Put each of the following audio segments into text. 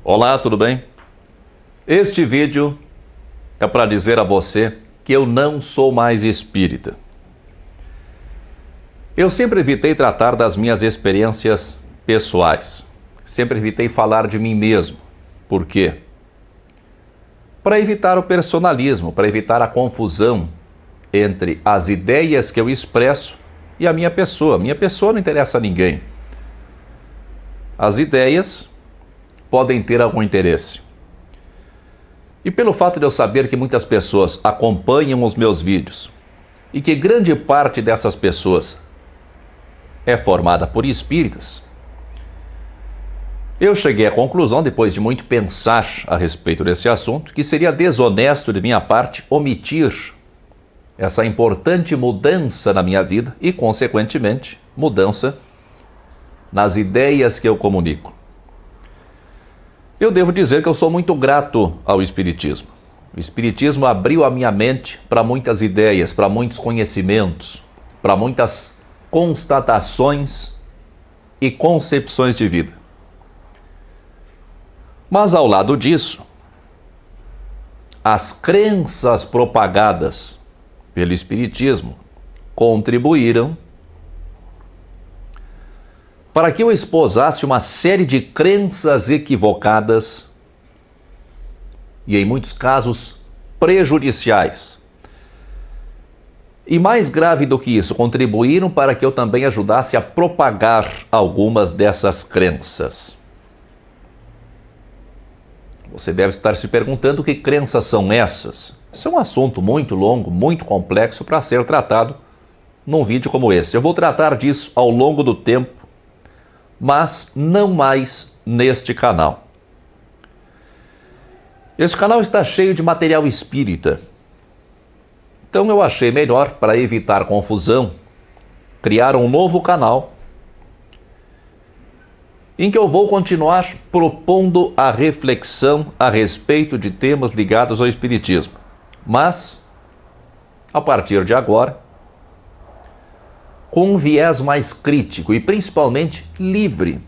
Olá, tudo bem? Este vídeo é para dizer a você que eu não sou mais espírita. Eu sempre evitei tratar das minhas experiências pessoais. Sempre evitei falar de mim mesmo. Por quê? Para evitar o personalismo, para evitar a confusão entre as ideias que eu expresso e a minha pessoa. Minha pessoa não interessa a ninguém. As ideias podem ter algum interesse. E pelo fato de eu saber que muitas pessoas acompanham os meus vídeos e que grande parte dessas pessoas é formada por espíritas, eu cheguei à conclusão, depois de muito pensar a respeito desse assunto, que seria desonesto de minha parte omitir essa importante mudança na minha vida e, consequentemente, mudança nas ideias que eu comunico. Eu devo dizer que eu sou muito grato ao Espiritismo. O Espiritismo abriu a minha mente para muitas ideias, para muitos conhecimentos, para muitas constatações e concepções de vida. Mas ao lado disso, as crenças propagadas pelo Espiritismo contribuíram para que eu esposasse uma série de crenças equivocadas e, em muitos casos, prejudiciais. E mais grave do que isso, contribuíram para que eu também ajudasse a propagar algumas dessas crenças. Você deve estar se perguntando que crenças são essas. Isso é um assunto muito longo, muito complexo para ser tratado num vídeo como esse. Eu vou tratar disso ao longo do tempo, mas não mais neste canal. Este canal está cheio de material espírita. Então eu achei melhor, para evitar confusão, criar um novo canal em que eu vou continuar propondo a reflexão a respeito de temas ligados ao espiritismo. Mas, a partir de agora, com um viés mais crítico e principalmente livre.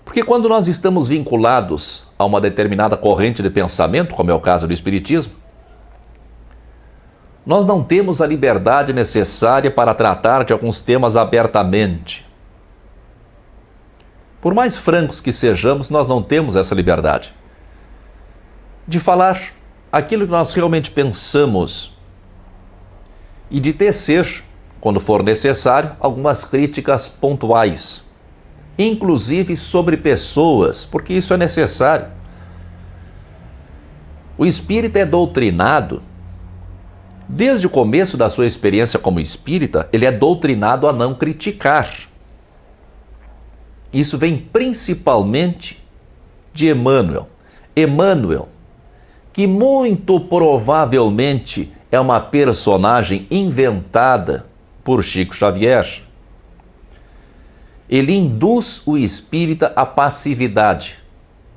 Porque quando nós estamos vinculados a uma determinada corrente de pensamento, como é o caso do Espiritismo, nós não temos a liberdade necessária para tratar de alguns temas abertamente. Por mais francos que sejamos, nós não temos essa liberdade de falar aquilo que nós realmente pensamos e de tecer, quando for necessário, algumas críticas pontuais, inclusive sobre pessoas, porque isso é necessário. O espírita é doutrinado, desde o começo da sua experiência como espírita, ele é doutrinado a não criticar. Isso vem principalmente de Emmanuel. Emmanuel, que muito provavelmente é uma personagem inventada por Chico Xavier, ele induz o espírita à passividade,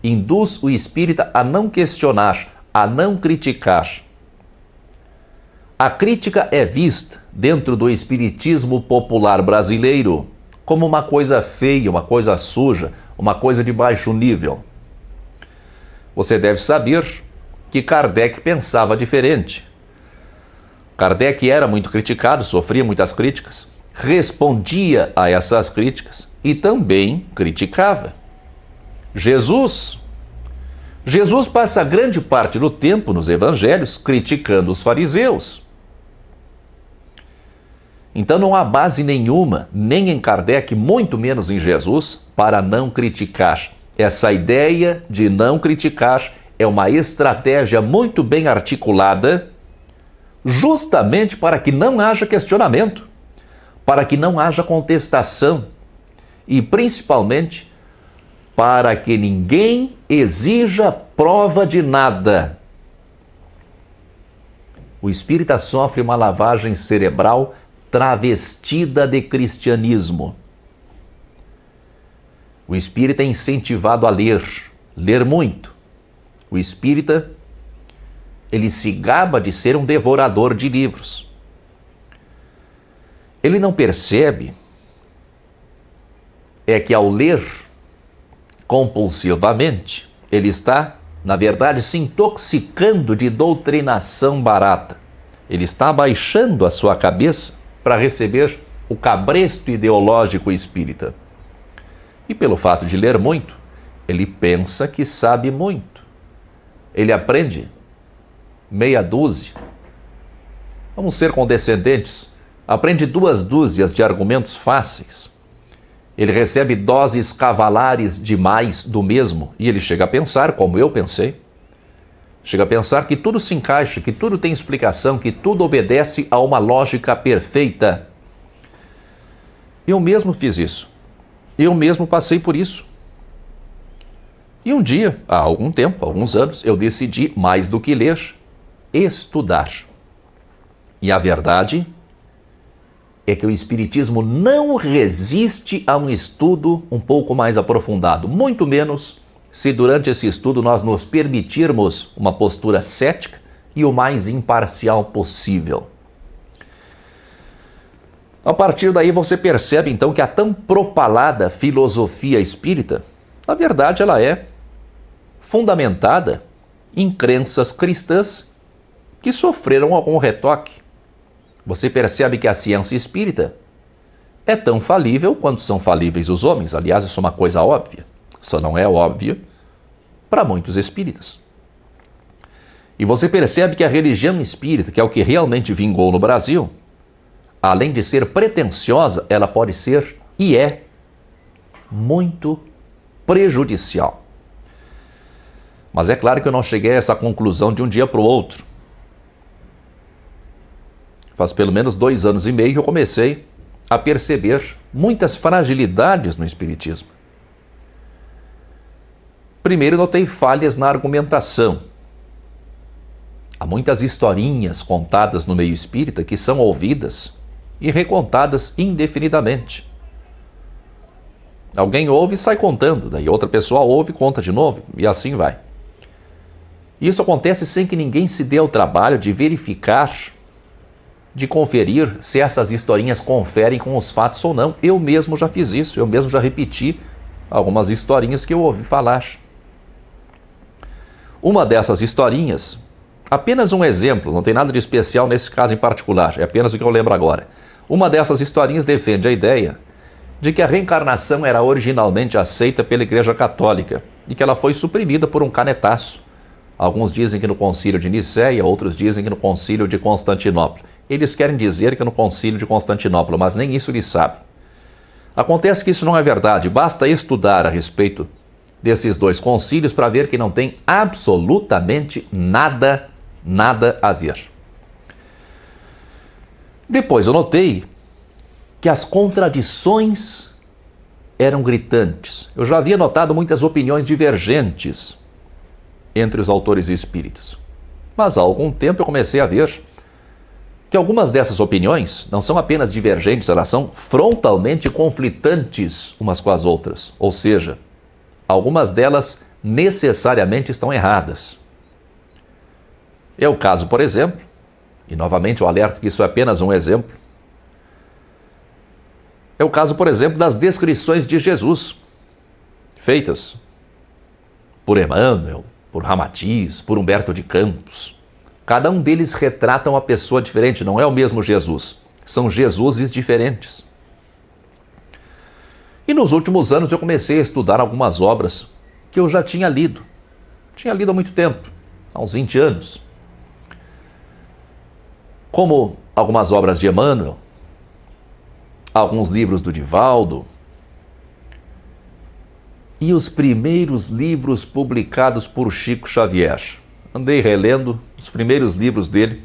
induz o espírita a não questionar, a não criticar. A crítica é vista, dentro do espiritismo popular brasileiro, como uma coisa feia, uma coisa suja, uma coisa de baixo nível. Você deve saber que Kardec pensava diferente. Kardec era muito criticado, sofria muitas críticas, respondia a essas críticas e também criticava. Jesus passa grande parte do tempo nos evangelhos criticando os fariseus. Então não há base nenhuma, nem em Kardec, muito menos em Jesus, para não criticar. Essa ideia de não criticar é uma estratégia muito bem articulada, justamente para que não haja questionamento, para que não haja contestação e, principalmente, para que ninguém exija prova de nada. O espírita sofre uma lavagem cerebral travestida de cristianismo. O espírita é incentivado a ler muito. O espírita, ele se gaba de ser um devorador de livros. Ele não percebe que ao ler compulsivamente, ele está, na verdade, se intoxicando de doutrinação barata. Ele está abaixando a sua cabeça para receber o cabresto ideológico espírita. E pelo fato de ler muito, ele pensa que sabe muito. Ele aprende meia dúzia. Vamos ser condescendentes. Aprende 2 dúzias de argumentos fáceis. Ele recebe doses cavalares demais do mesmo e ele chega a pensar, como eu pensei, chega a pensar que tudo se encaixa, que tudo tem explicação, que tudo obedece a uma lógica perfeita. Eu mesmo fiz isso. Eu mesmo passei por isso. E um dia, há algum tempo, há alguns anos, eu decidi, mais do que ler, estudar. E a verdade é que o Espiritismo não resiste a um estudo um pouco mais aprofundado, muito menos se durante esse estudo nós nos permitirmos uma postura cética e o mais imparcial possível. A partir daí você percebe então que a tão propalada filosofia espírita, na verdade ela é fundamentada em crenças cristãs que sofreram algum retoque. Você percebe que a ciência espírita é tão falível quanto são falíveis os homens. Aliás, isso é uma coisa óbvia. Só não é óbvia para muitos espíritas. E você percebe que a religião espírita, que é o que realmente vingou no Brasil, além de ser pretensiosa, ela pode ser e é muito prejudicial. Mas é claro que eu não cheguei a essa conclusão de um dia para o outro. Faz pelo menos 2 anos e meio que eu comecei a perceber muitas fragilidades no Espiritismo. Primeiro, notei falhas na argumentação. Há muitas historinhas contadas no meio espírita que são ouvidas e recontadas indefinidamente. Alguém ouve e sai contando, daí outra pessoa ouve e conta de novo, e assim vai. Isso acontece sem que ninguém se dê ao trabalho de verificar, de conferir se essas historinhas conferem com os fatos ou não. Eu mesmo já fiz isso, eu mesmo já repeti algumas historinhas que eu ouvi falar. Uma dessas historinhas, apenas um exemplo, não tem nada de especial nesse caso em particular, é apenas o que eu lembro agora. Uma dessas historinhas defende a ideia de que a reencarnação era originalmente aceita pela Igreja Católica e que ela foi suprimida por um canetaço. Alguns dizem que no Concílio de Nicéia, outros dizem que no Concílio de Constantinopla. Eles querem dizer que é no Concílio de Constantinopla, mas nem isso eles sabem. Acontece que isso não é verdade, basta estudar a respeito desses 2 concílios para ver que não tem absolutamente nada a ver. Depois eu notei que as contradições eram gritantes. Eu já havia notado muitas opiniões divergentes entre os autores espíritas. Mas há algum tempo eu comecei a ver que algumas dessas opiniões não são apenas divergentes, elas são frontalmente conflitantes umas com as outras. Ou seja, algumas delas necessariamente estão erradas. É o caso, por exemplo, e novamente eu alerto que isso é apenas um exemplo, é o caso, por exemplo, das descrições de Jesus, feitas por Emmanuel, por Ramatiz, por Humberto de Campos. Cada um deles retrata uma pessoa diferente, não é o mesmo Jesus. São Jesuses diferentes. E nos últimos anos eu comecei a estudar algumas obras que eu já tinha lido. Tinha lido há muito tempo, há uns 20 anos. Como algumas obras de Emmanuel, alguns livros do Divaldo, e os primeiros livros publicados por Chico Xavier. Andei relendo os primeiros livros dele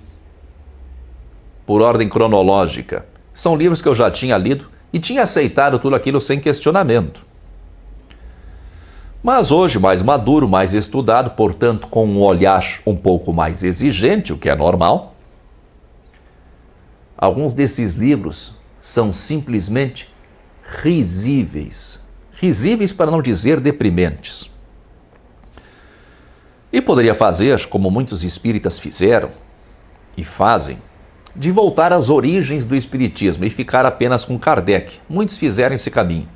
por ordem cronológica. São livros que eu já tinha lido e tinha aceitado tudo aquilo sem questionamento. Mas hoje, mais maduro, mais estudado, portanto com um olhar um pouco mais exigente, o que é normal, alguns desses livros são simplesmente risíveis. Risíveis para não dizer deprimentes. E poderia fazer, como muitos espíritas fizeram e fazem, de voltar às origens do espiritismo e ficar apenas com Kardec. Muitos fizeram esse caminho.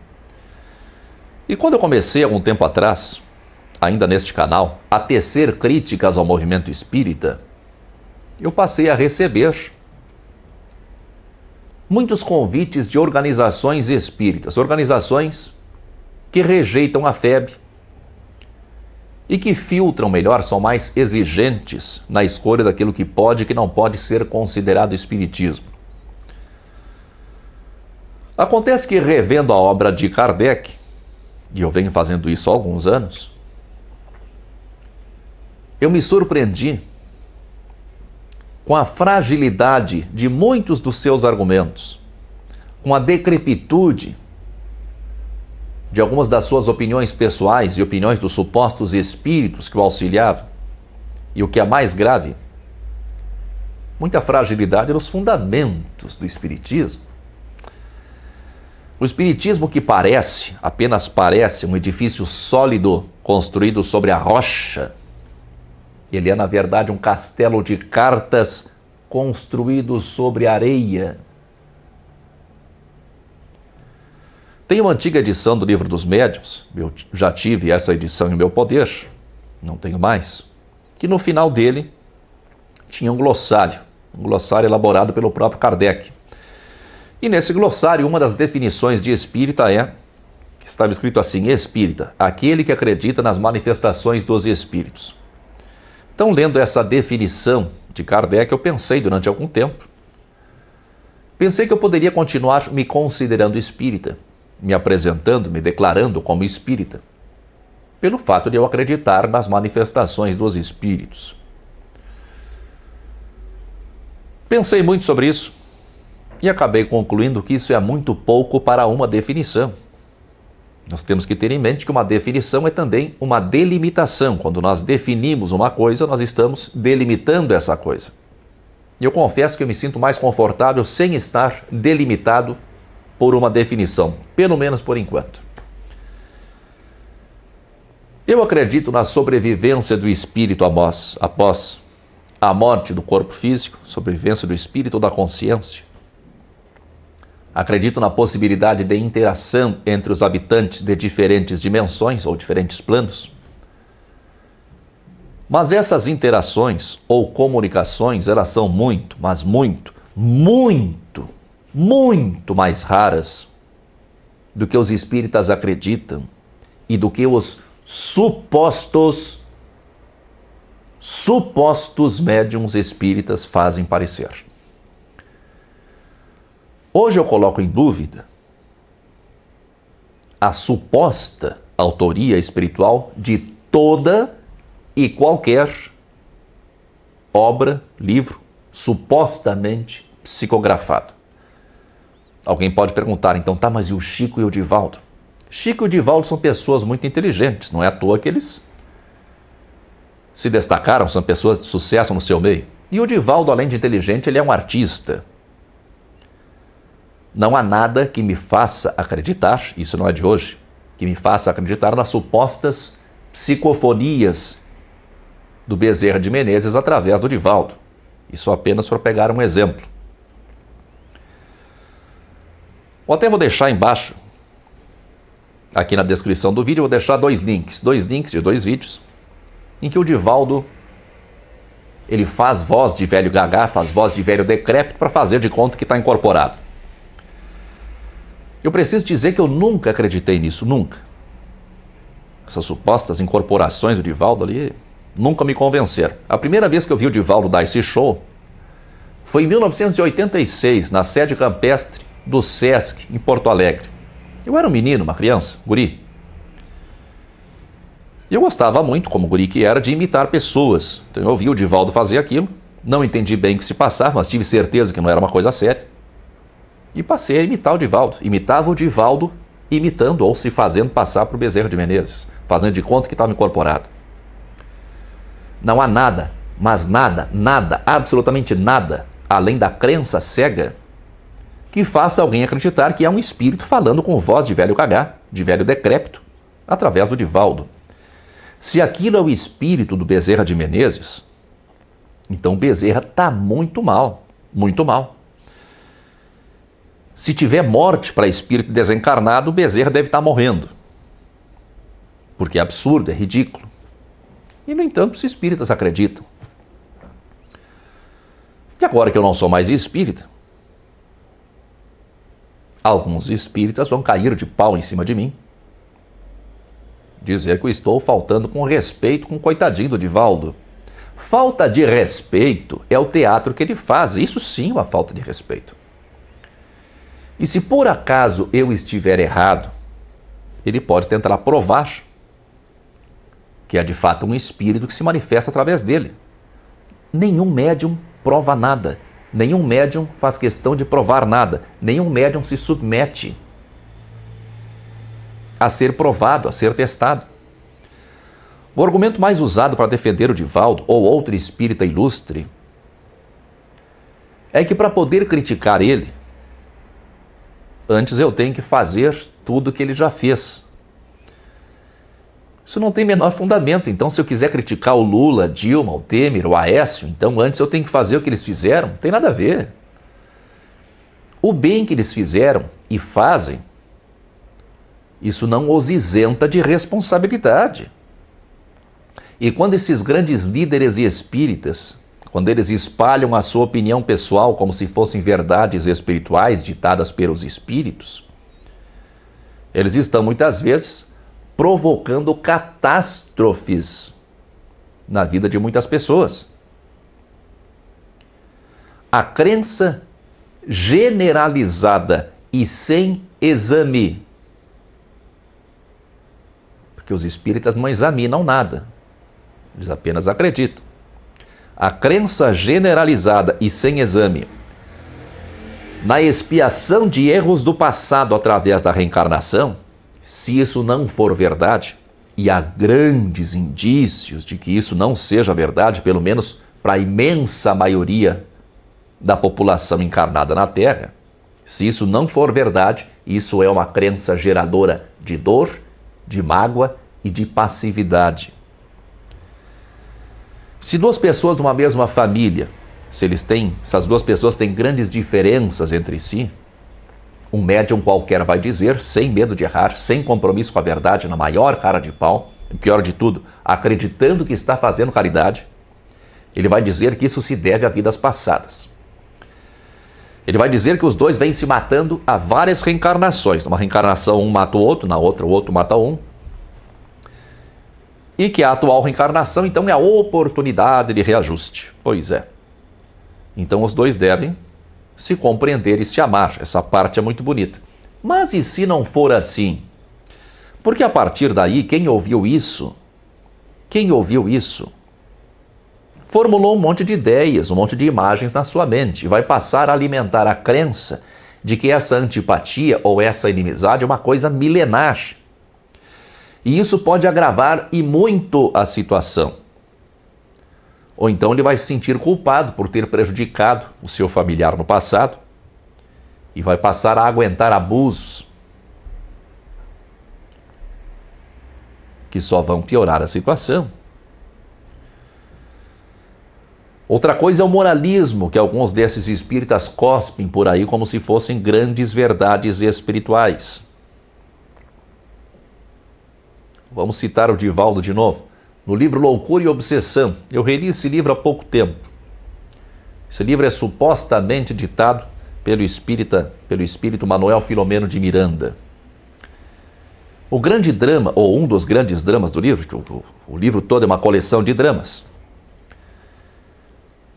E quando eu comecei, algum tempo atrás, ainda neste canal, a tecer críticas ao movimento espírita, eu passei a receber muitos convites de organizações espíritas, organizações que rejeitam a FEB e que filtram melhor, são mais exigentes na escolha daquilo que pode e que não pode ser considerado espiritismo. Acontece que, revendo a obra de Kardec, e eu venho fazendo isso há alguns anos, eu me surpreendi com a fragilidade de muitos dos seus argumentos, com a decrepitude de algumas das suas opiniões pessoais e opiniões dos supostos espíritos que o auxiliavam. E o que é mais grave, muita fragilidade nos fundamentos do espiritismo. O espiritismo, que parece, apenas parece, um edifício sólido construído sobre a rocha, ele é, na verdade, um castelo de cartas construído sobre areia. Tem uma antiga edição do Livro dos Médiuns, eu já tive essa edição em meu poder, não tenho mais, que no final dele tinha um glossário elaborado pelo próprio Kardec. E nesse glossário, uma das definições de espírita estava escrito assim: espírita, aquele que acredita nas manifestações dos espíritos. Então, lendo essa definição de Kardec, eu pensei durante algum tempo, que eu poderia continuar me considerando espírita, me apresentando, me declarando como espírita, pelo fato de eu acreditar nas manifestações dos espíritos. Pensei muito sobre isso e acabei concluindo que isso é muito pouco para uma definição. Nós temos que ter em mente que uma definição é também uma delimitação. Quando nós definimos uma coisa, nós estamos delimitando essa coisa. E eu confesso que eu me sinto mais confortável sem estar delimitado por uma definição, pelo menos por enquanto. Eu acredito na sobrevivência do espírito após a morte do corpo físico, sobrevivência do espírito ou da consciência. Acredito na possibilidade de interação entre os habitantes de diferentes dimensões ou diferentes planos. Mas essas interações ou comunicações, elas são muito, mas muito, muito, muito mais raras do que os espíritas acreditam e do que os supostos médiuns espíritas fazem parecer. Hoje eu coloco em dúvida a suposta autoria espiritual de toda e qualquer obra, livro, supostamente psicografado. Alguém pode perguntar, então, tá, mas e o Chico e o Divaldo? Chico e o Divaldo são pessoas muito inteligentes, não é à toa que eles se destacaram, são pessoas de sucesso no seu meio. E o Divaldo, além de inteligente, ele é um artista. Não há nada que me faça acreditar, isso não é de hoje, que me faça acreditar nas supostas psicofonias do Bezerra de Menezes através do Divaldo. Isso apenas para pegar um exemplo. Eu até vou deixar embaixo, aqui na descrição do vídeo, eu vou deixar dois links de dois vídeos, em que o Divaldo, ele faz voz de velho gagá, faz voz de velho decrépito para fazer de conta que está incorporado. Eu preciso dizer que eu nunca acreditei nisso, nunca. Essas supostas incorporações do Divaldo ali nunca me convenceram. A primeira vez que eu vi o Divaldo dar esse show foi em 1986, na sede campestre do Sesc, em Porto Alegre. Eu era um menino, uma criança, guri. E eu gostava muito, como guri que era, de imitar pessoas. Então eu ouvi o Divaldo fazer aquilo, não entendi bem o que se passava, mas tive certeza que não era uma coisa séria. E passei a imitar o Divaldo. Imitava o Divaldo imitando ou se fazendo passar por Bezerra de Menezes, fazendo de conta que estava incorporado. Não há nada, mas nada, absolutamente nada, além da crença cega, que faça alguém acreditar que é um espírito falando com voz de velho cagá, de velho decrépito, através do Divaldo. Se aquilo é o espírito do Bezerra de Menezes, então o Bezerra está muito mal, muito mal. Se tiver morte para espírito desencarnado, o Bezerra deve estar morrendo. porque é absurdo, é ridículo. E, no entanto, os espíritas acreditam. E agora que eu não sou mais espírita, alguns espíritas vão cair de pau em cima de mim, dizer que eu estou faltando com respeito com o coitadinho do Divaldo. Falta de respeito é o teatro que ele faz, isso sim é uma falta de respeito. E se por acaso eu estiver errado, ele pode tentar provar que é de fato um espírito que se manifesta através dele. Nenhum médium prova nada, nenhum médium faz questão de provar nada, nenhum médium se submete a ser provado, a ser testado. O argumento mais usado para defender o Divaldo ou outro espírita ilustre é que para poder criticar ele, antes eu tenho que fazer tudo o que ele já fez. Isso não tem menor fundamento. Então, se eu quiser criticar o Lula, Dilma, o Temer, o Aécio, então antes eu tenho que fazer o que eles fizeram? Não tem nada a ver. O bem que eles fizeram e fazem, isso não os isenta de responsabilidade. E quando esses grandes líderes espíritas, quando eles espalham a sua opinião pessoal como se fossem verdades espirituais ditadas pelos espíritos, eles estão muitas vezes provocando catástrofes na vida de muitas pessoas. A crença generalizada e sem exame, porque os espíritas não examinam nada, eles apenas acreditam. A crença generalizada e sem exame na expiação de erros do passado através da reencarnação, se isso não for verdade, e há grandes indícios de que isso não seja verdade, pelo menos para a imensa maioria da população encarnada na Terra, se isso não for verdade, isso é uma crença geradora de dor, de mágoa e de passividade. Se duas pessoas de uma mesma família, se essas duas pessoas têm grandes diferenças entre si, um médium qualquer vai dizer, sem medo de errar, sem compromisso com a verdade, na maior cara de pau, e pior de tudo, acreditando que está fazendo caridade, ele vai dizer que isso se deve a vidas passadas. Ele vai dizer que os dois vêm se matando há várias reencarnações. Numa reencarnação um mata o outro, na outra o outro mata um. E que a atual reencarnação, então, é a oportunidade de reajuste. Pois é. Então os dois devem se compreender e se amar. Essa parte é muito bonita. Mas e se não for assim? Porque a partir daí, quem ouviu isso, formulou um monte de ideias, um monte de imagens na sua mente e vai passar a alimentar a crença de que essa antipatia ou essa inimizade é uma coisa milenar. E isso pode agravar e muito a situação. Ou então ele vai se sentir culpado por ter prejudicado o seu familiar no passado e vai passar a aguentar abusos que só vão piorar a situação. Outra coisa é o moralismo que alguns desses espíritas cospem por aí como se fossem grandes verdades espirituais. Vamos citar o Divaldo de novo. No livro Loucura e Obsessão, eu reli esse livro há pouco tempo. Esse livro é supostamente ditado pelo espírito Manuel Filomeno de Miranda. O grande drama, ou um dos grandes dramas do livro, que o livro todo é uma coleção de dramas.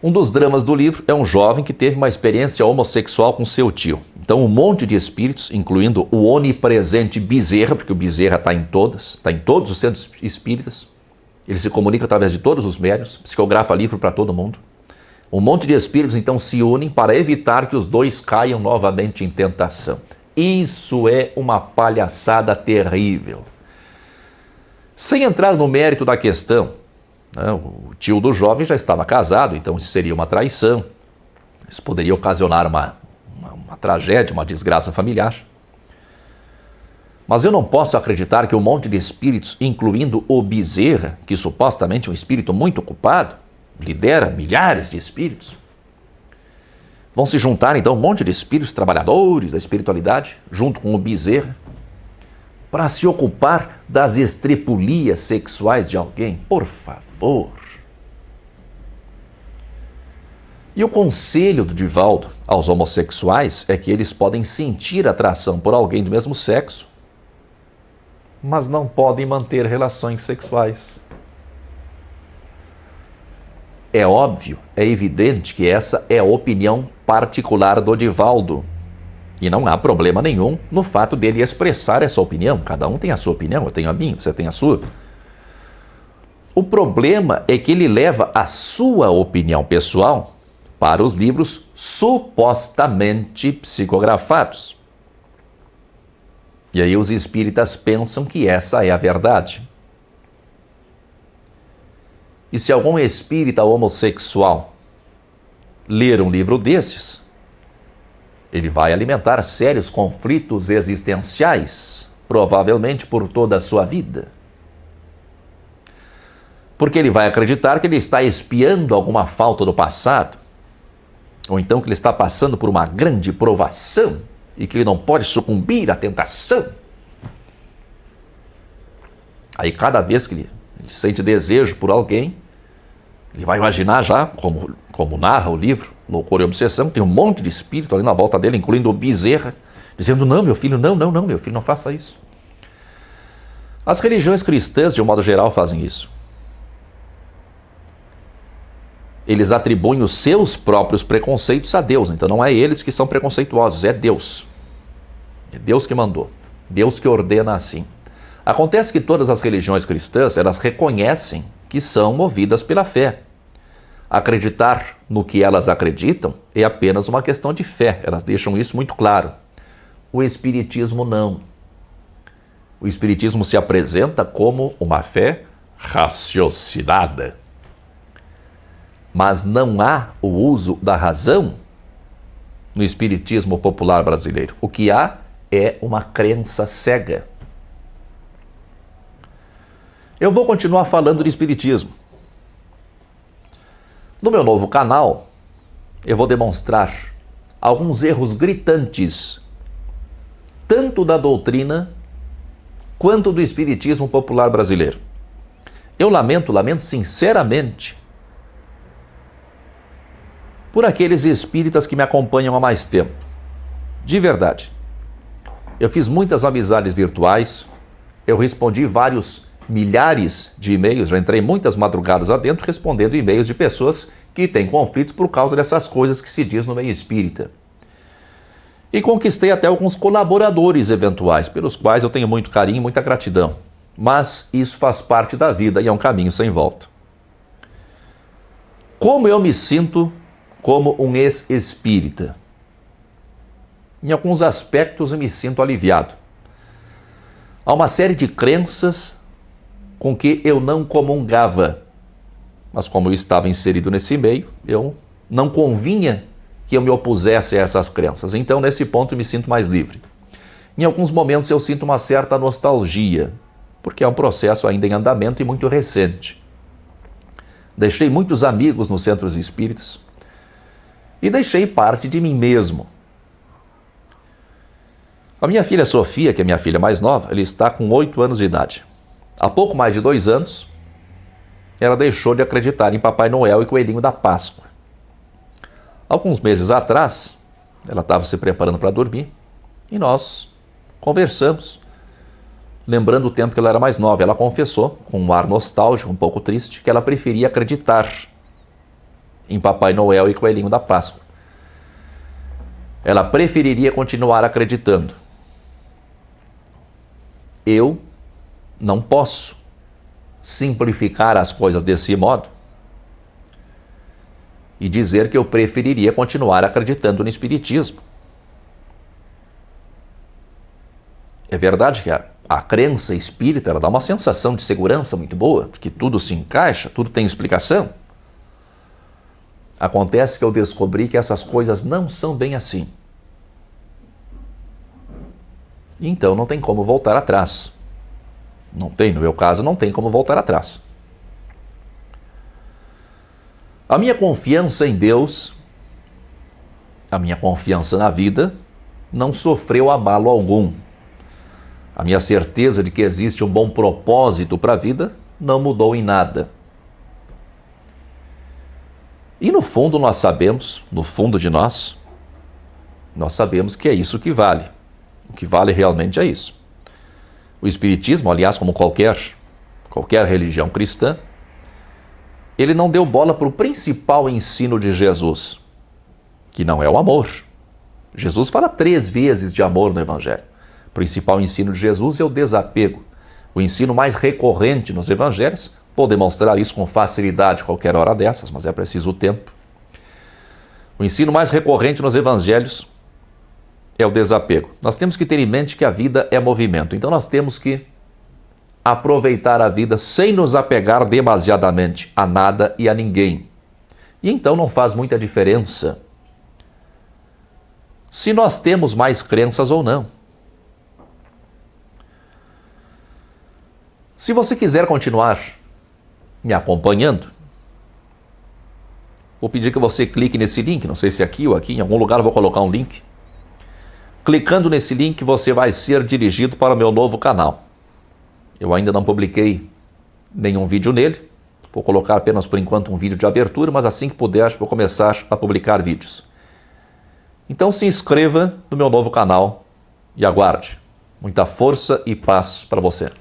Um dos dramas do livro é um jovem que teve uma experiência homossexual com seu tio. Então um monte de espíritos, incluindo o onipresente Bezerra, porque o Bezerra está em todos os centros espíritas, ele se comunica através de todos os médiuns, psicografa livro para todo mundo. Um monte de espíritos então se unem para evitar que os dois caiam novamente em tentação. Isso é uma palhaçada terrível. Sem entrar no mérito da questão, né, o tio do jovem já estava casado, então isso seria uma traição. Isso poderia ocasionar uma tragédia, uma desgraça familiar. Mas eu não posso acreditar que um monte de espíritos, incluindo o Bezerra, que supostamente é um espírito muito ocupado, lidera milhares de espíritos, vão se juntar então um monte de espíritos trabalhadores da espiritualidade, junto com o Bezerra, para se ocupar das estrepulias sexuais de alguém? Por favor. E o conselho do Divaldo aos homossexuais é que eles podem sentir atração por alguém do mesmo sexo, mas não podem manter relações sexuais. É óbvio, é evidente que essa é a opinião particular do Divaldo. E não há problema nenhum no fato dele expressar essa opinião. Cada um tem a sua opinião, eu tenho a minha, você tem a sua. O problema é que ele leva a sua opinião pessoal para os livros supostamente psicografados. E aí os espíritas pensam que essa é a verdade. E se algum espírita homossexual ler um livro desses, ele vai alimentar sérios conflitos existenciais, provavelmente por toda a sua vida. Porque ele vai acreditar que ele está expiando alguma falta do passado, ou então que ele está passando por uma grande provação e que ele não pode sucumbir à tentação. Aí cada vez que ele sente desejo por alguém, ele vai imaginar já, como narra o livro Loucura e Obsessão, tem um monte de espírito ali na volta dele, incluindo o Bezerra, dizendo: não, meu filho, não, meu filho, não faça isso. As religiões cristãs, de um modo geral, fazem isso. Eles atribuem os seus próprios preconceitos a Deus, então não é eles que são preconceituosos, é Deus. É Deus que mandou, Deus que ordena assim. Acontece que todas as religiões cristãs, elas reconhecem que são movidas pela fé. Acreditar no que elas acreditam é apenas uma questão de fé, elas deixam isso muito claro. O Espiritismo não. O Espiritismo se apresenta como uma fé raciocinada. Mas não há o uso da razão no Espiritismo popular brasileiro. O que há é uma crença cega. Eu vou continuar falando de Espiritismo. No meu novo canal, eu vou demonstrar alguns erros gritantes, tanto da doutrina quanto do Espiritismo popular brasileiro. Eu lamento sinceramente por aqueles espíritas que me acompanham há mais tempo. De verdade. Eu fiz muitas amizades virtuais, eu respondi vários milhares de e-mails, já entrei muitas madrugadas adentro respondendo e-mails de pessoas que têm conflitos por causa dessas coisas que se diz no meio espírita. E conquistei até alguns colaboradores eventuais, pelos quais eu tenho muito carinho e muita gratidão. Mas isso faz parte da vida e é um caminho sem volta. Como eu me sinto como um ex-espírita? Em alguns aspectos eu me sinto aliviado. Há uma série de crenças com que eu não comungava. Mas como eu estava inserido nesse meio, eu não convinha que eu me opusesse a essas crenças. Então, nesse ponto, eu me sinto mais livre. Em alguns momentos, eu sinto uma certa nostalgia, porque é um processo ainda em andamento e muito recente. Deixei muitos amigos nos centros espíritas e deixei parte de mim mesmo. A minha filha Sofia, que é minha filha mais nova, ela está com 8 anos de idade. Há pouco mais de 2 anos, ela deixou de acreditar em Papai Noel e Coelhinho da Páscoa. Alguns meses atrás, ela estava se preparando para dormir e nós conversamos, lembrando o tempo que ela era mais nova. Ela confessou, com um ar nostálgico, um pouco triste, que ela preferia acreditar em Papai Noel e Coelhinho da Páscoa. Ela preferiria continuar acreditando. Eu não posso simplificar as coisas desse modo e dizer que eu preferiria continuar acreditando no Espiritismo. É verdade que a crença espírita ela dá uma sensação de segurança muito boa, de que tudo se encaixa, tudo tem explicação. Acontece que eu descobri que essas coisas não são bem assim. Então não tem como voltar atrás. Não tem, no meu caso, não tem como voltar atrás. A minha confiança em Deus, a minha confiança na vida, não sofreu abalo algum. A minha certeza de que existe um bom propósito para a vida não mudou em nada. E no fundo nós sabemos, no fundo de nós sabemos que é isso que vale. O que vale realmente é isso. O Espiritismo, aliás, como qualquer religião cristã, ele não deu bola para o principal ensino de Jesus, que não é o amor. Jesus fala 3 vezes de amor no Evangelho. O principal ensino de Jesus é o desapego. O ensino mais recorrente nos Evangelhos, vou demonstrar isso com facilidade qualquer hora dessas, mas é preciso o tempo. O ensino mais recorrente nos Evangelhos é o desapego. Nós temos que ter em mente que a vida é movimento, então nós temos que aproveitar a vida sem nos apegar demasiadamente a nada e a ninguém. E então não faz muita diferença se nós temos mais crenças ou não. Se você quiser continuar me acompanhando, vou pedir que você clique nesse link, não sei se aqui ou aqui, em algum lugar eu vou colocar um link. Clicando nesse link, você vai ser dirigido para o meu novo canal. Eu ainda não publiquei nenhum vídeo nele, vou colocar apenas por enquanto um vídeo de abertura, mas assim que puder vou começar a publicar vídeos. Então se inscreva no meu novo canal e aguarde. Muita força e paz para você.